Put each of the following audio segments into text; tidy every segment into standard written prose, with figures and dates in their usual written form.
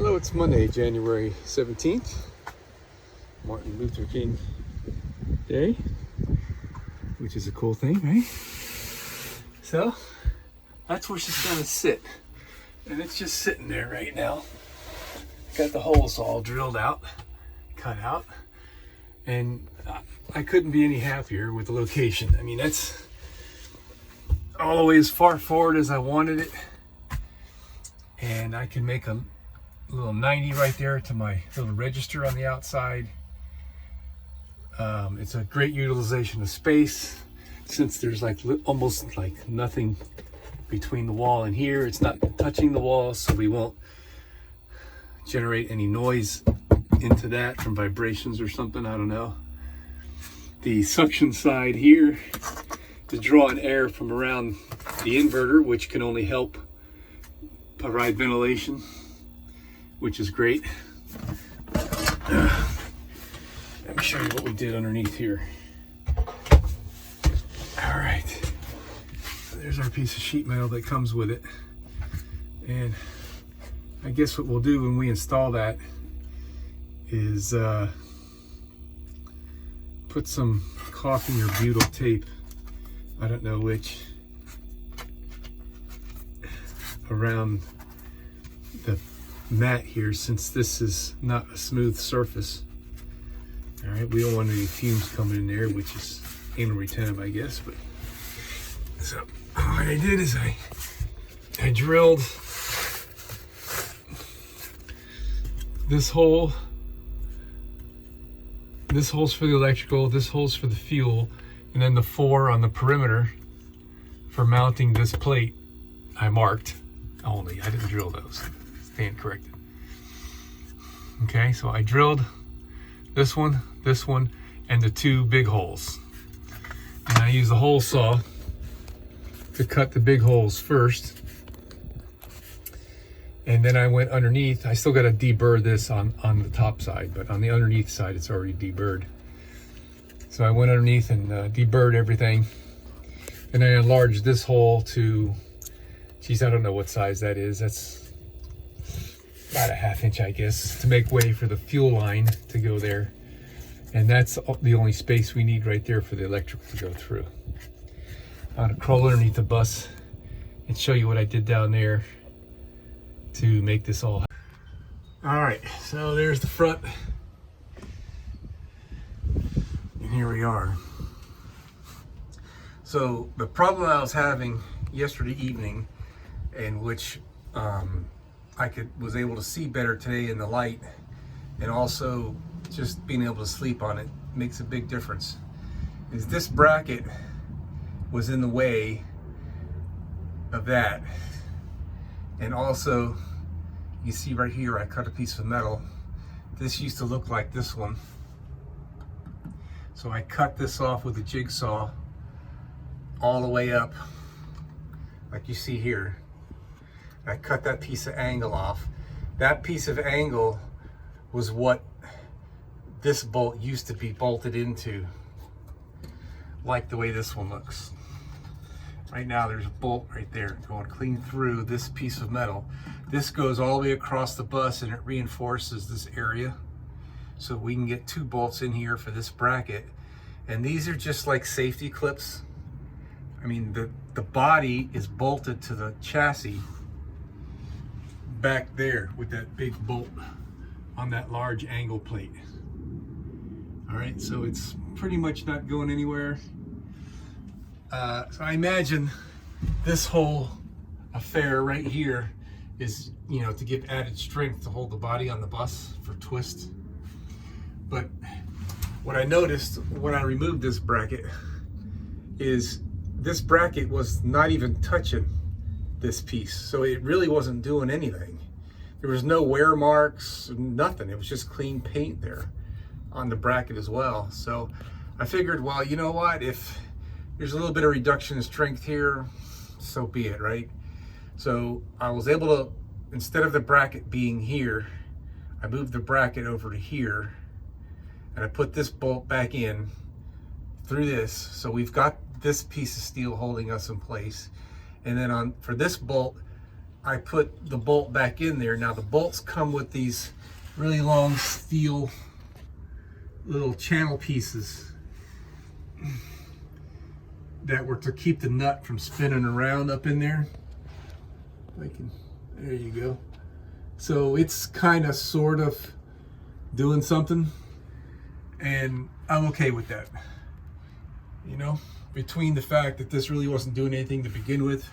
Hello, it's Monday, January 17th, Martin Luther King Day, which is a cool thing, right? So, that's where she's gonna sit. And it's just sitting there right now. Got the holes all drilled out, cut out, and I couldn't be any happier with the location. I mean, that's all the way as far forward as I wanted it. And I can make a little 90 right there to my little register on the outside. It's a great utilization of space since there's like almost like nothing between the wall and here. It's not touching the wall, so we won't generate any noise into that from vibrations or something. I don't know. The suction side here is drawing air from around the inverter, which can only help provide ventilation, which is great. Let me show you what we did underneath here. All right, so there's our piece of sheet metal that comes with it. And I guess what we'll do when we install that is put some caulking or butyl tape, I don't know which, around the mat here, since this is not a smooth surface. All right, we don't want any fumes coming in there, which is anal retentive, I guess. But so what I did is I drilled this hole. This hole's for the electrical, this hole's for the fuel, and then the 4 on the perimeter for mounting this plate I marked only. I didn't drill those. Stand corrected. Okay, so I drilled this one, and the 2 big holes. And I used the hole saw to cut the big holes first. And then I went underneath. I still got to deburr this on the top side, but on the underneath side, it's already deburred. So I went underneath and deburred everything. And I enlarged this hole to, geez, I don't know what size that is. That's about a 1/2 inch, I guess, to make way for the fuel line to go there. And that's the only space we need right there for the electrical to go through. I'm gonna crawl underneath the bus and show you what I did down there to make this all happen. All right, so there's the front. And here we are. So the problem I was having yesterday evening, in which I was able to see better today in the light, and also just being able to sleep on it makes a big difference, is this bracket was in the way of that. And also, you see right here, I cut a piece of metal. This used to look like this one. So I cut this off with a jigsaw all the way up, like you see here. I cut that piece of angle off. That piece of angle was what this bolt used to be bolted into, like the way this one looks. Right now there's a bolt right there going clean through this piece of metal. This goes all the way across the bus and it reinforces this area. So we can get 2 bolts in here for this bracket. And these are just like safety clips. I mean, the body is bolted to the chassis back there with that big bolt on that large angle plate. All right, so it's pretty much not going anywhere. So I imagine this whole affair right here is, you know, to give added strength to hold the body on the bus for twist. But what I noticed when I removed this bracket is this bracket was not even touching this piece. So it really wasn't doing anything. There was no wear marks, nothing. It was just clean paint there on the bracket as well. So I figured, well, you know what, if there's a little bit of reduction in strength here, so be it, right? So I was able to, instead of the bracket being here, I moved the bracket over to here, and I put this bolt back in through this. So we've got this piece of steel holding us in place. And then for this bolt, I put the bolt back in there. Now the bolts come with these really long steel little channel pieces that were to keep the nut from spinning around up in there. There you go. So it's kind of sort of doing something, and I'm okay with that. You know, between the fact that this really wasn't doing anything to begin with,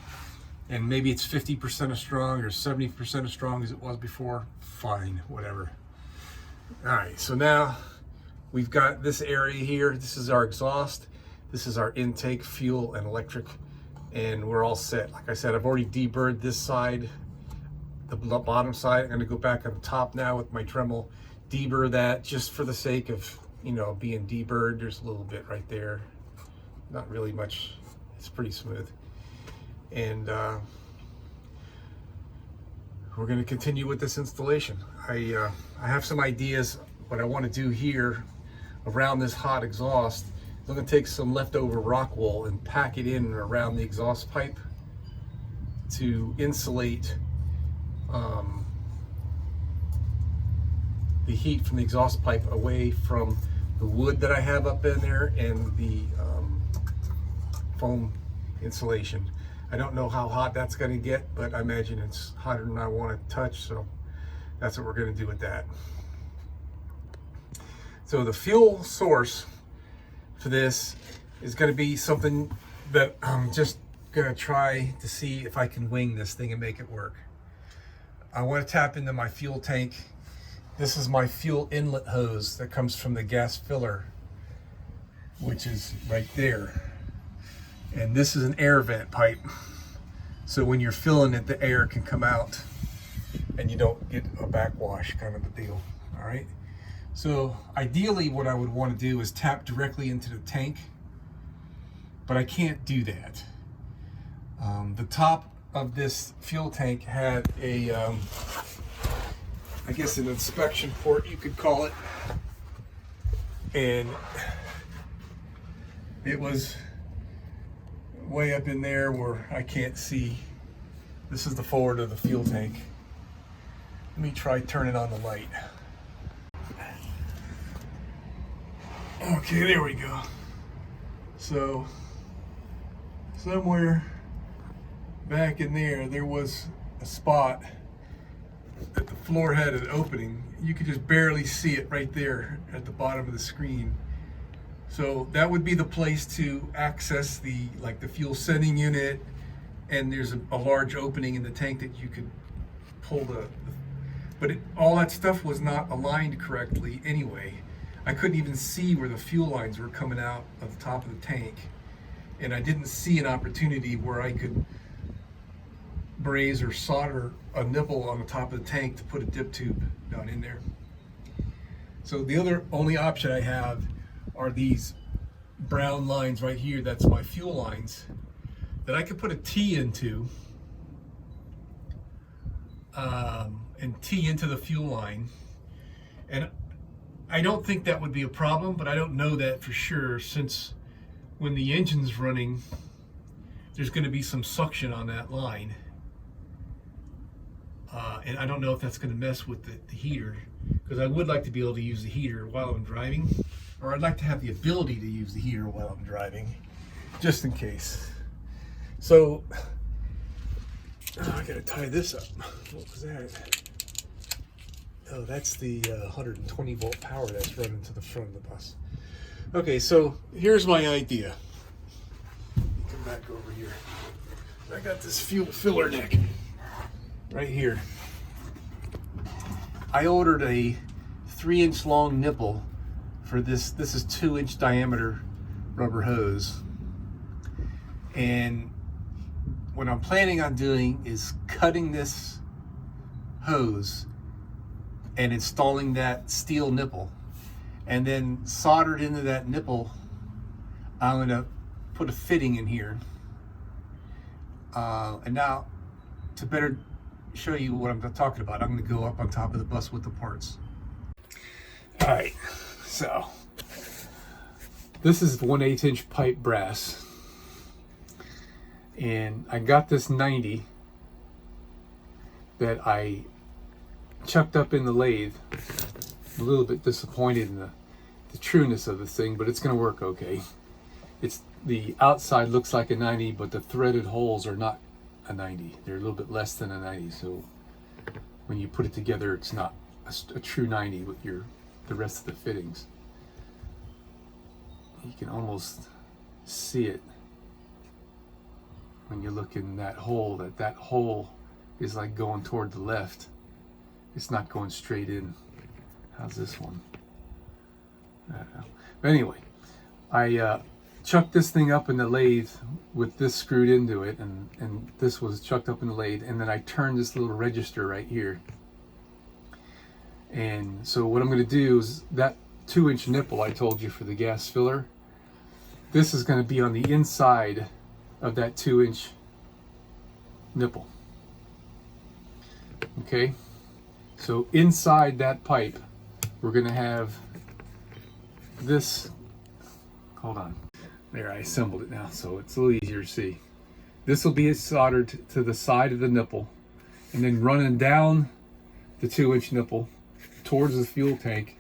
and maybe it's 50% as strong or 70% as strong as it was before, fine, whatever. All right, so now we've got this area here. This is our exhaust. This is our intake, fuel and electric, and we're all set. Like I said, I've already deburred this side, the bottom side. I'm gonna go back on the top now with my Dremel, deburr that just for the sake of, you know, being deburred. There's a little bit right there, not really much. It's pretty smooth. And we're going to continue with this installation. I have some ideas what I want to do here around this hot exhaust. I'm going to take some leftover rock wool and pack it in around the exhaust pipe to insulate the heat from the exhaust pipe away from the wood that I have up in there and the foam insulation. I don't know how hot that's going to get, but I imagine it's hotter than I want to touch, so that's what we're going to do with that. So the fuel source for this is going to be something that I'm just going to try to see if I can wing this thing and make it work. I want to tap into my fuel tank. This is my fuel inlet hose that comes from the gas filler, which is right there. And this is an air vent pipe. So when you're filling it, the air can come out and you don't get a backwash kind of a deal. All right. So ideally what I would want to do is tap directly into the tank, but I can't do that. The top of this fuel tank had a, I guess an inspection port, you could call it. And it was way up in there where I can't see. This is the forward of the fuel tank. Let me try turning on the light. Okay, there we go. So somewhere back in there was a spot that the floor had an opening. You could just barely see it right there at the bottom of the screen. So that would be the place to access the fuel sending unit, and there's a large opening in the tank that you could pull but all that stuff was not aligned correctly anyway. I couldn't even see where the fuel lines were coming out of the top of the tank, and I didn't see an opportunity where I could braze or solder a nipple on the top of the tank to put a dip tube down in there. So the only option I have are these brown lines right here. That's my fuel lines that I could put a T into and T into the fuel line. And I don't think that would be a problem, but I don't know that for sure, since when the engine's running, there's going to be some suction on that line. And I don't know if that's going to mess with the heater, because I would like to be able to use the heater while I'm driving, or I'd like to have the ability to use the heater while I'm driving, just in case. So, I gotta tie this up. What was that? Oh, that's the 120 volt power that's running to the front of the bus. Okay, so here's my idea. Come back over here. I got this fuel filler neck right here. I ordered a 3-inch long nipple for this. This is 2-inch diameter rubber hose. And what I'm planning on doing is cutting this hose and installing that steel nipple, and then soldered into that nipple, I'm gonna put a fitting in here. And now, to better show you what I'm talking about, I'm gonna go up on top of the bus with the parts. All right, so this is 1/8 inch pipe brass, and I got this 90, that I chucked up in the lathe. A little bit disappointed in the trueness of the thing, but it's going to work okay. It's the outside looks like a 90, but the threaded holes are not a 90. They're a little bit less than a 90. So when you put it together, it's not a true 90 with the rest of the fittings. You can almost see it when you look in that hole, that hole is like going toward the left. It's not going straight in. How's this one? I don't know. But anyway, I chucked this thing up in the lathe with this screwed into it, and this was chucked up in the lathe, and then I turned this little register right here. And so what I'm going to do is that 2-inch nipple I told you for the gas filler, this is going to be on the inside of that 2-inch nipple. Okay, so inside that pipe we're going to have this. Hold on, there, I assembled it now so it's a little easier to see. This will be soldered to the side of the nipple, and then running down the 2-inch nipple towards the fuel tank,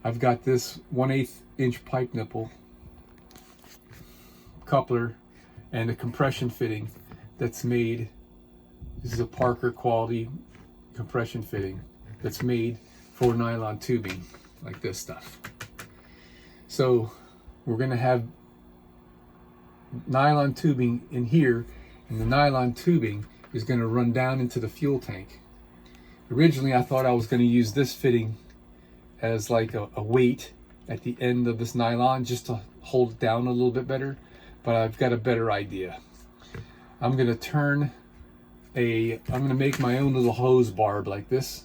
I've got this 1/8 inch pipe nipple, coupler, and a compression fitting that's made. This is a Parker quality compression fitting that's made for nylon tubing, like this stuff. So we're going to have nylon tubing in here, and the nylon tubing is going to run down into the fuel tank. Originally I thought I was going to use this fitting as like a weight at the end of this nylon just to hold it down a little bit better, but I've got a better idea. I'm going to make my own little hose barb like this.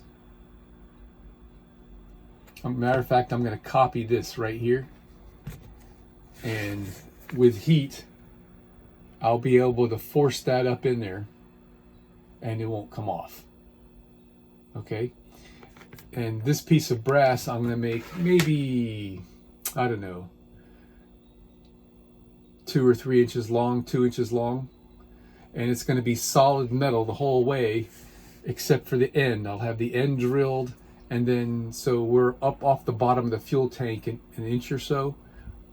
Matter of fact, I'm going to copy this right here, and with heat I'll be able to force that up in there and it won't come off. Okay, and this piece of brass I'm going to make maybe, I don't know, 2 or 3 inches long, 2 inches long, and it's going to be solid metal the whole way except for the end. I'll have the end drilled, and then so we're up off the bottom of the fuel tank an inch or so,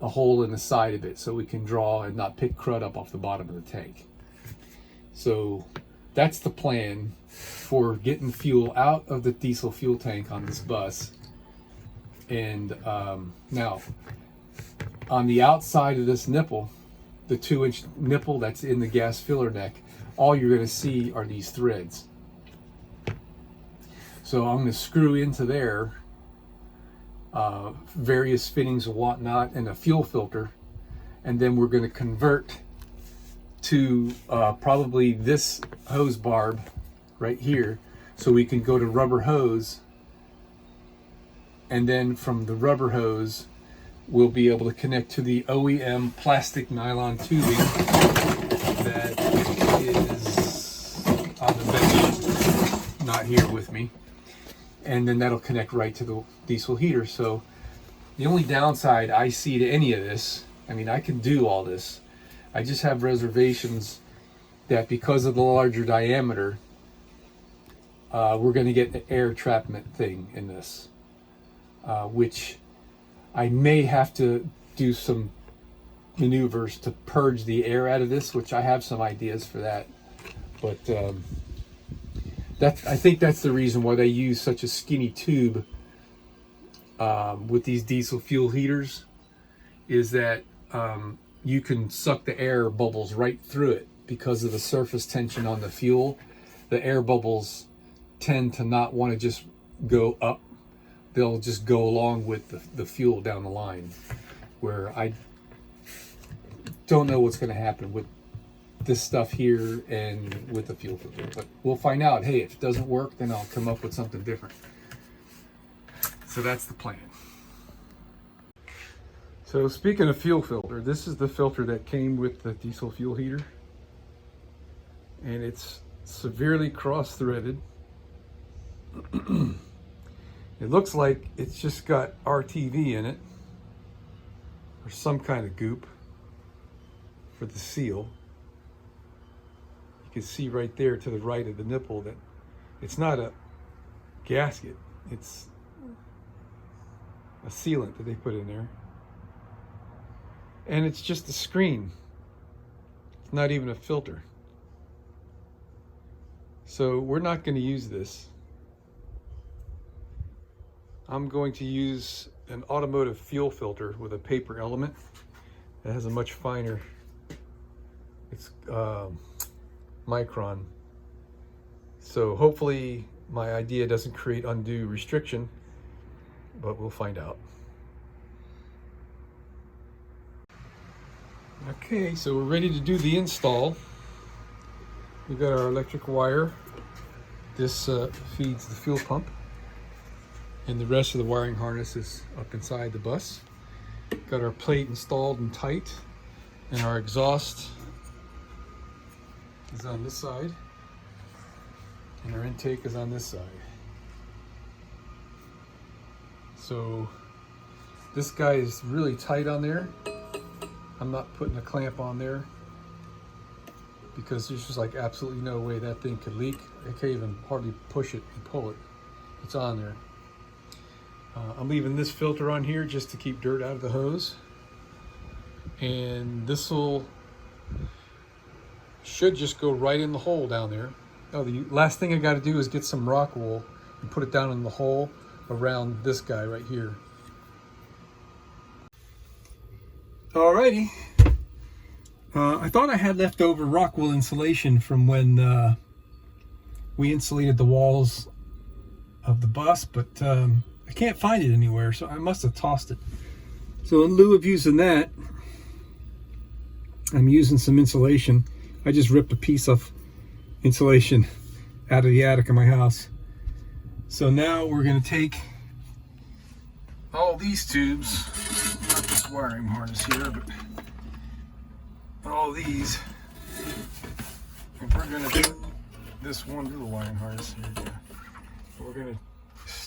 a hole in the side of it so we can draw and not pick crud up off the bottom of the tank. So that's the plan for getting fuel out of the diesel fuel tank on this bus. And now on the outside of this nipple, the 2-inch nipple that's in the gas filler neck, all you're going to see are these threads. So I'm going to screw into there various fittings and whatnot and a fuel filter, and then we're going to convert to probably this hose barb right here, so we can go to rubber hose, and then from the rubber hose we'll be able to connect to the OEM plastic nylon tubing that is on the bench, not here with me, and then that'll connect right to the diesel heater. So the only downside I see to any of this, I mean, I can do all this, I just have reservations that because of the larger diameter, we're going to get the air trapment thing in this, which I may have to do some maneuvers to purge the air out of this, which I have some ideas for that. But I think that's the reason why they use such a skinny tube with these diesel fuel heaters, is that you can suck the air bubbles right through it because of the surface tension on the fuel. The air bubbles tend to not want to just go up. They'll just go along with the fuel down the line, where I don't know what's going to happen with this stuff here and with the fuel filter, but we'll find out. Hey, if it doesn't work, then I'll come up with something different. So that's the plan. So speaking of fuel filter, this is the filter that came with the diesel fuel heater, and it's severely cross-threaded. It looks like it's just got RTV in it, or some kind of goop for the seal. You can see right there to the right of the nipple that It's not a gasket, it's a sealant that they put in there. And it's just a screen. It's not even a filter. So we're not going to use this. I'm going to use an automotive fuel filter with a paper element that has a much finer, it's micron. So hopefully my idea doesn't create undue restriction, but we'll find out. Okay, so we're ready to do the install. We've got our electric wire. This feeds the fuel pump, and the rest of the wiring harness is up inside the bus. Got our plate installed and tight, and our exhaust is on this side, and our intake is on this side. So this guy is really tight on there. I'm not putting a clamp on there because there's just like absolutely no way that thing could leak. I can't even hardly push it and pull it. It's on there. I'm leaving this filter on here just to keep dirt out of the hose. And this should just go right in the hole down there. Oh, the last thing I got to do is get some rock wool and put it down in the hole around this guy right here. Alrighty. I thought I had leftover rock wool insulation from when we insulated the walls of the bus, but I can't find it anywhere, so I must have tossed it. So in lieu of using that, I'm using some insulation. I just ripped a piece of insulation out of the attic of my house. So now we're going to take all these tubes, not this wiring harness here, but all these, and we're going to do this one little wiring harness here. We're going to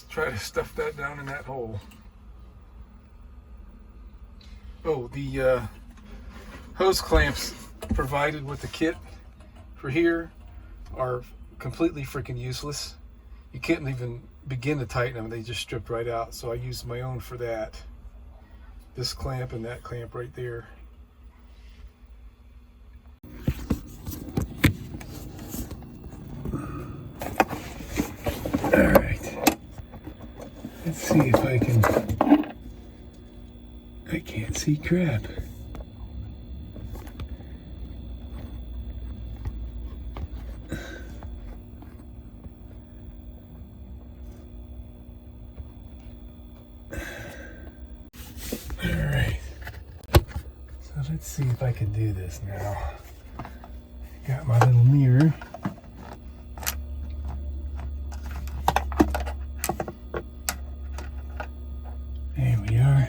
try to stuff that down in that hole. Oh, the hose clamps provided with the kit for here are completely freaking useless. You can't even begin to tighten them, they just stripped right out. So I used my own for that. This clamp and that clamp right there. Alright. Let's see if I can't see crap. Alright. So let's see if I can do this now. Got my little mirror. There we are.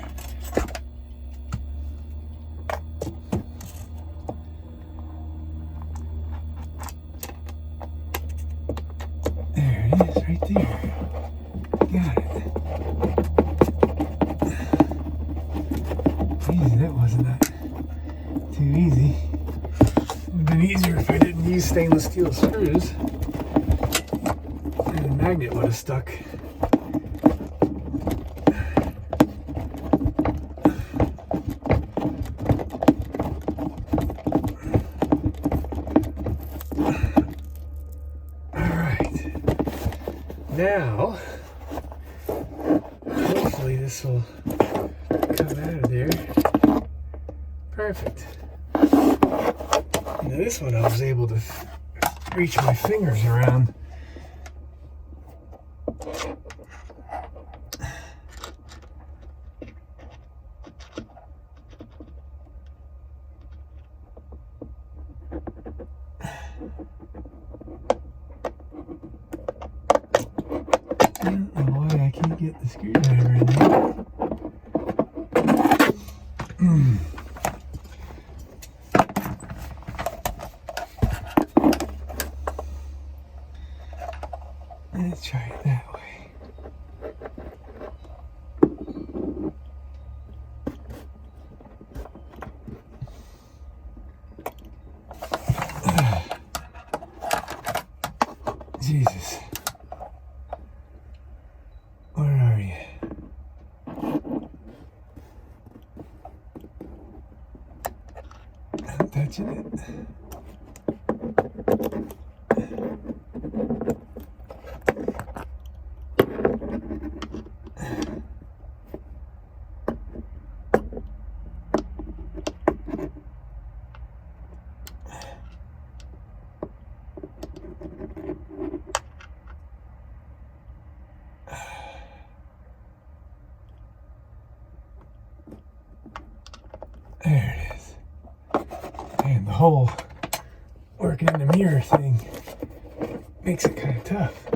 There it is, right there. Got it. Easy, that wasn't that too easy. It would have been easier if I didn't use stainless steel screws. And the magnet would have stuck. Now, hopefully this will come out of there. Perfect. Now this one I was able to reach my fingers around. I can't get the screwdriver in there. Let's try it that way. Jesus. catching it. There it is. And the whole working in the mirror thing makes it kind of tough.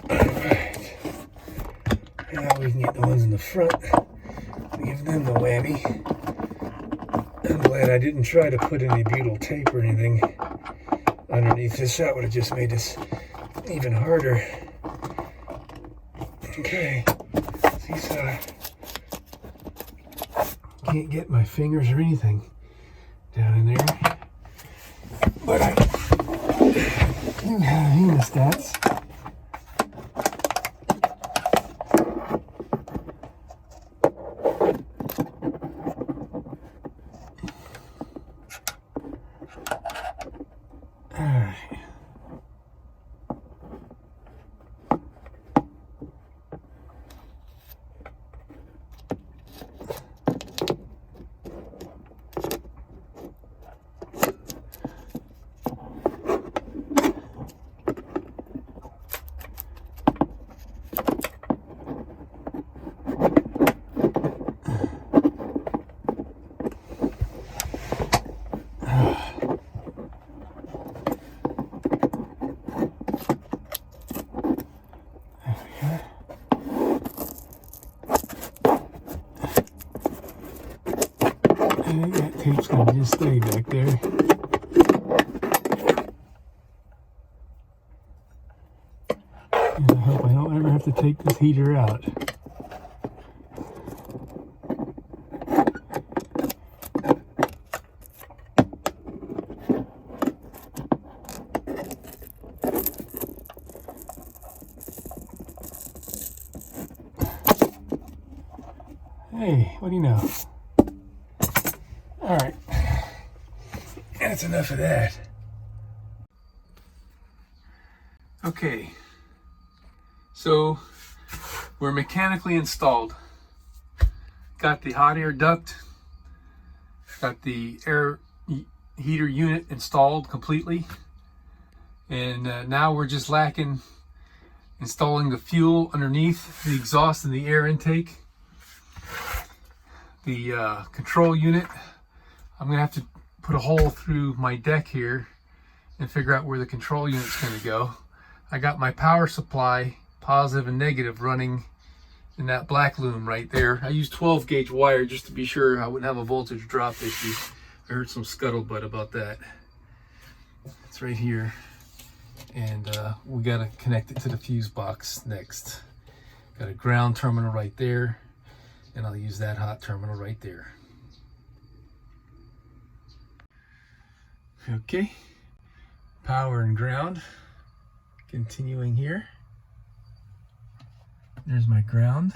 Alright. Now we can get the ones in the front. Give them the whammy. I'm glad I didn't try to put any butyl tape or anything underneath this. That would have just made this even harder. Okay, seesaw. Can't get my fingers or anything down in there, but I do have hemostats. I think that tape's gonna just stay back there. And I hope I don't ever have to take this heater out. Hey, what do you know? All right, that's enough of that. Okay, so we're mechanically installed. Got the hot air duct, got the air heater unit installed completely, and now we're just lacking installing the fuel underneath the exhaust and the air intake. The control unit, I'm gonna have to put a hole through my deck here and figure out where the control unit's gonna go. I got my power supply, positive and negative, running in that black loom right there. I used 12 gauge wire just to be sure I wouldn't have a voltage drop issue. I heard some scuttlebutt about that. It's right here. And we gotta connect it to the fuse box next. Got a ground terminal right there, and I'll use that hot terminal right there. Okay, power and ground, continuing here. There's my ground,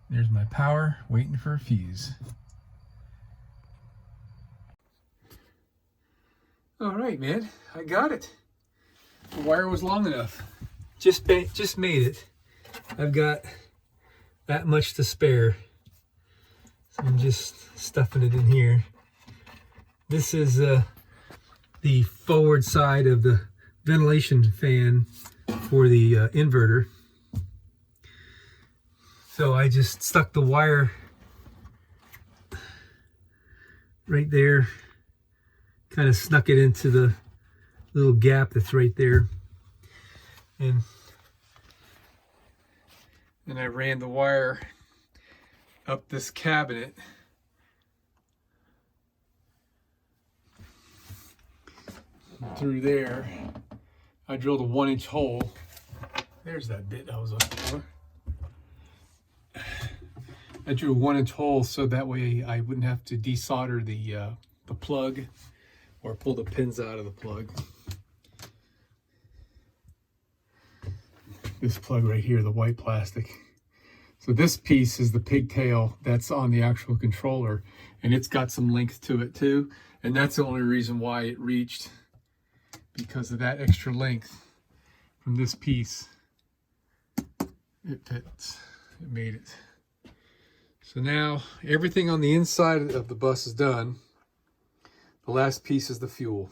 there's my power, waiting for a fuse. All right, man, I got it. The wire was long enough. Just made it. I've got that much to spare. So I'm just stuffing it in here. This is the forward side of the ventilation fan for the inverter. So I just stuck the wire right there, kind of snuck it into the little gap that's right there, and then I ran the wire up this cabinet through there. I drilled a 1-inch hole. There's that bit I was looking for. I drew a 1-inch hole so that way I wouldn't have to desolder the plug or pull the pins out of the plug. this plug right here, the white plastic. So this piece is the pigtail that's on the actual controller, and it's got some length to it too. And that's the only reason why it reached, because of that extra length from this piece. It fits, it made it. So now everything on the inside of the bus is done. The last piece is the fuel.